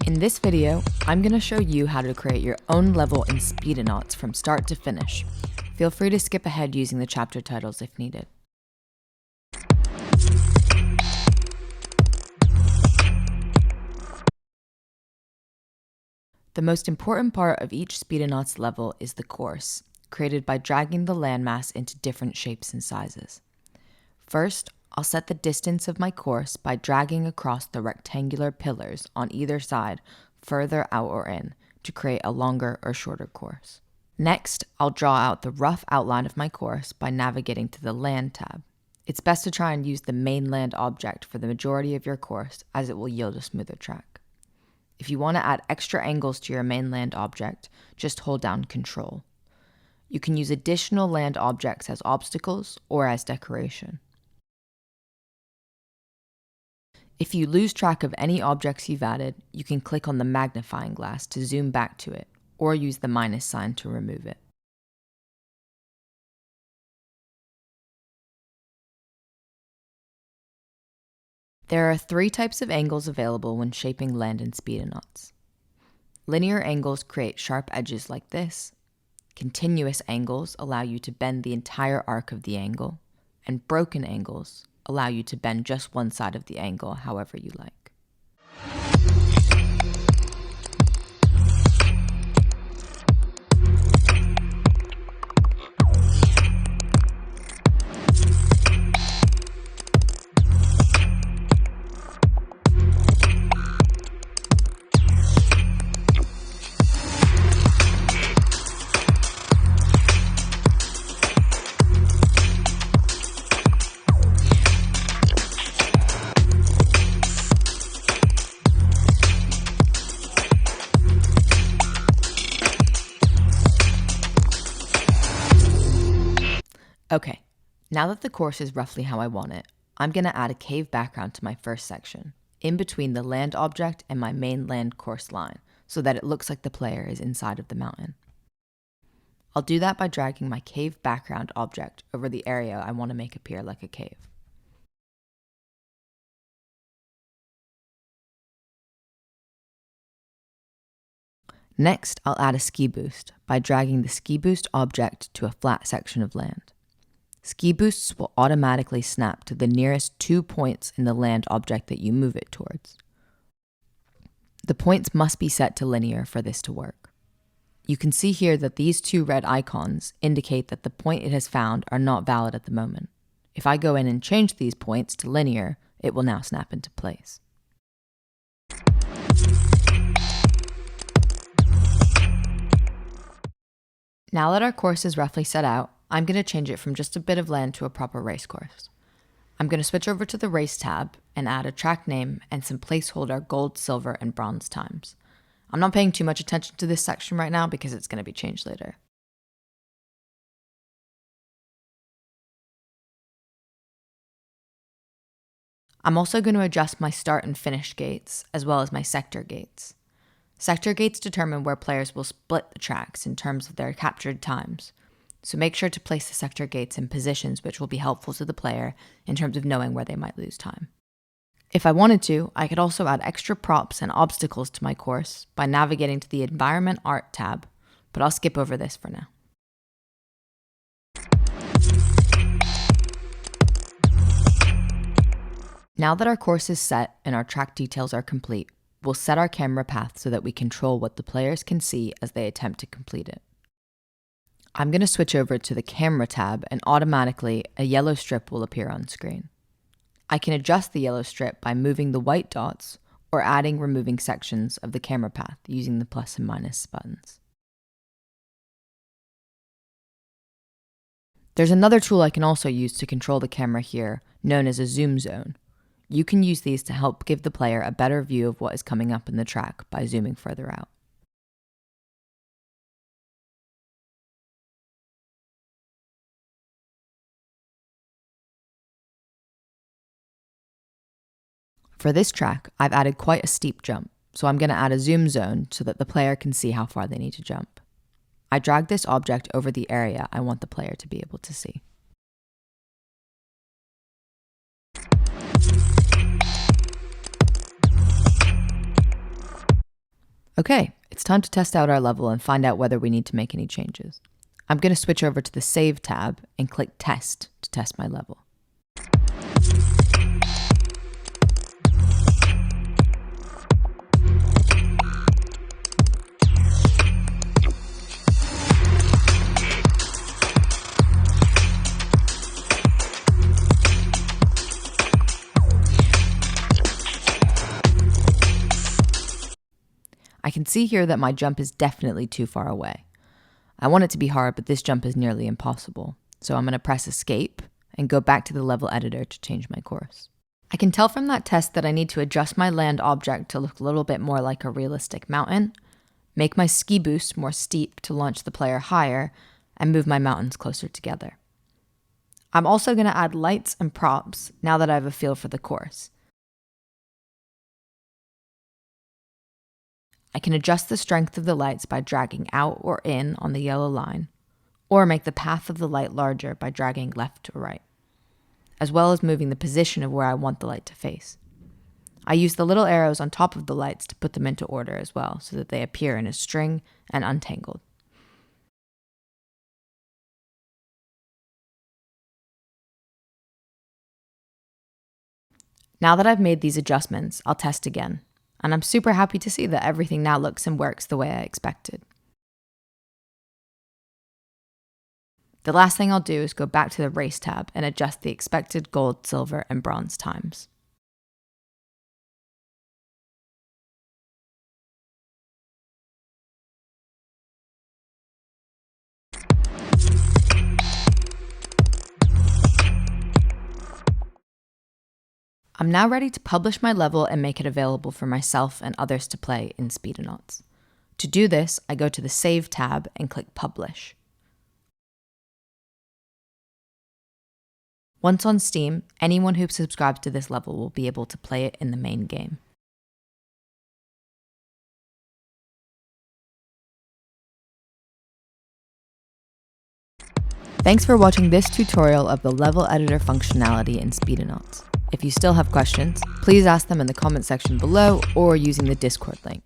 In this video, I'm going to show you how to create your own level in Speedonauts from start to finish. Feel free to skip ahead using the chapter titles if needed. The most important part of each Speedonauts level is the course, created by dragging the landmass into different shapes and sizes. First, I'll set the distance of my course by dragging across the rectangular pillars on either side further out or in to create a longer or shorter course. Next, I'll draw out the rough outline of my course by navigating to the Land tab. It's best to try and use the main land object for the majority of your course, as it will yield a smoother track. If you want to add extra angles to your main land object, just hold down Control. You can use additional land objects as obstacles or as decoration. If you lose track of any objects you've added, you can click on the magnifying glass to zoom back to it, or use the minus sign to remove it. There are 3 types of angles available when shaping land in Speedonauts. Linear angles create sharp edges like this. Continuous angles allow you to bend the entire arc of the angle, and broken angles allow you to bend just one side of the angle however you like. Okay, now that the course is roughly how I want it, I'm going to add a cave background to my first section, in between the land object and my main land course line, so that it looks like the player is inside of the mountain. I'll do that by dragging my cave background object over the area I want to make appear like a cave. Next, I'll add a ski boost by dragging the ski boost object to a flat section of land. Ski boosts will automatically snap to the nearest 2 points in the land object that you move it towards. The points must be set to linear for this to work. You can see here that these 2 red icons indicate that the point it has found are not valid at the moment. If I go in and change these points to linear, it will now snap into place. Now that our course is roughly set out, I'm going to change it from just a bit of land to a proper race course. I'm going to switch over to the Race tab and add a track name and some placeholder gold, silver, and bronze times. I'm not paying too much attention to this section right now because it's going to be changed later. I'm also going to adjust my start and finish gates, as well as my sector gates. Sector gates determine where players will split the tracks in terms of their captured times, so make sure to place the sector gates in positions which will be helpful to the player in terms of knowing where they might lose time. If I wanted to, I could also add extra props and obstacles to my course by navigating to the Environment Art tab, but I'll skip over this for now. Now that our course is set and our track details are complete, we'll set our camera path so that we control what the players can see as they attempt to complete it. I'm going to switch over to the Camera tab, and automatically a yellow strip will appear on screen. I can adjust the yellow strip by moving the white dots or removing sections of the camera path using the plus and minus buttons. There's another tool I can also use to control the camera here, known as a zoom zone. You can use these to help give the player a better view of what is coming up in the track by zooming further out. For this track, I've added quite a steep jump, so I'm going to add a zoom zone so that the player can see how far they need to jump. I drag this object over the area I want the player to be able to see. Okay, it's time to test out our level and find out whether we need to make any changes. I'm going to switch over to the Save tab and click Test to test my level. I can see here that my jump is definitely too far away. I want it to be hard, but this jump is nearly impossible. So I'm going to press Escape and go back to the level editor to change my course. I can tell from that test that I need to adjust my land object to look a little bit more like a realistic mountain, make my ski boost more steep to launch the player higher, and move my mountains closer together. I'm also going to add lights and props now that I have a feel for the course. I can adjust the strength of the lights by dragging out or in on the yellow line, or make the path of the light larger by dragging left to right, as well as moving the position of where I want the light to face. I use the little arrows on top of the lights to put them into order as well, so that they appear in a string and untangled. Now that I've made these adjustments, I'll test again. And I'm super happy to see that everything now looks and works the way I expected. The last thing I'll do is go back to the Race tab and adjust the expected gold, silver, and bronze times. I'm now ready to publish my level and make it available for myself and others to play in Speedonauts. To do this, I go to the Save tab and click Publish. Once on Steam, anyone who subscribes to this level will be able to play it in the main game. Thanks for watching this tutorial of the level editor functionality in Speedonauts. If you still have questions, please ask them in the comment section below or using the Discord link.